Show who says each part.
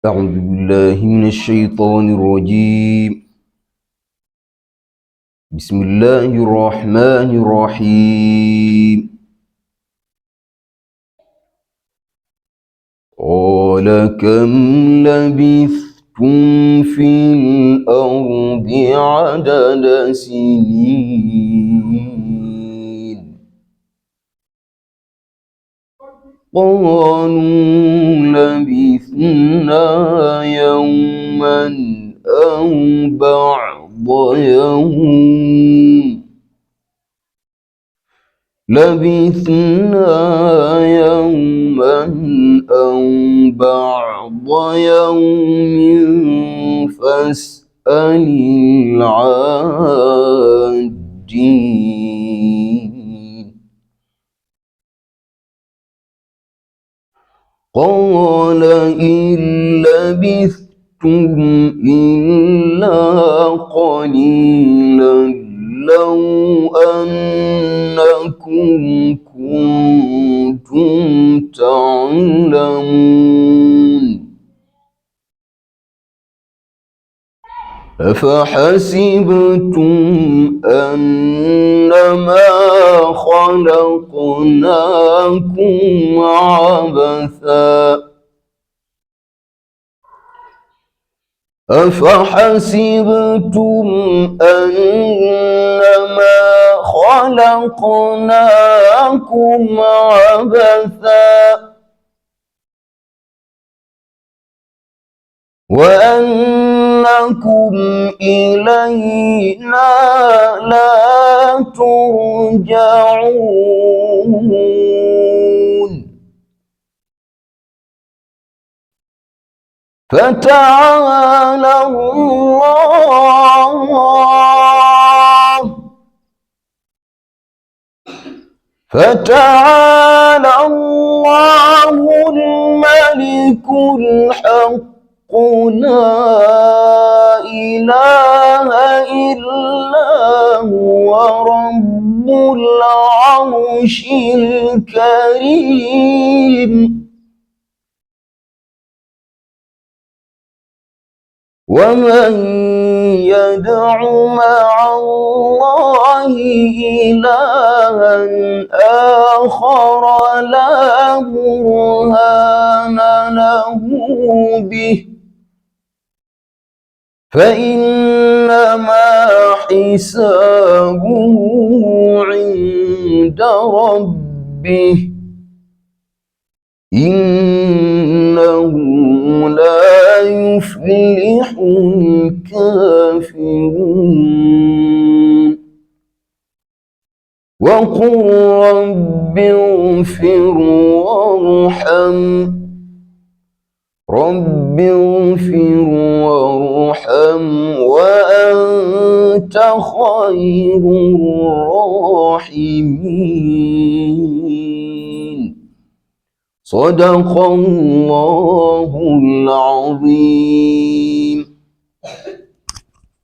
Speaker 1: أعوذ بالله من الشيطان الرجيم. بسم الله الرحمن الرحيم. قال كم لبثتم في الأرض عدد سنين؟ قالوا لبثنا يوما أو بعض يوم لبثنا يوما أو بعض يوم فاسأل العادين. قال إن لبثتم إلا قليلا لو أنكم كنتم تعلمون. أفحسبتم أنما خلقناكم عبثا أفحسبتم أنما خلقناكم عبثا وأنكم إلينا لا ترجعون. فتعالى الله الملك الحق لا إله إلا هو رب العرش الكريم. ومن يدع مع الله إلها آخر لا برهان له به فإنما حسابه عند ربه إنه لا يفلح الكافرون. وقل رب اغفر وارحم وأنت خير الراحمين. صدق الله العظيم.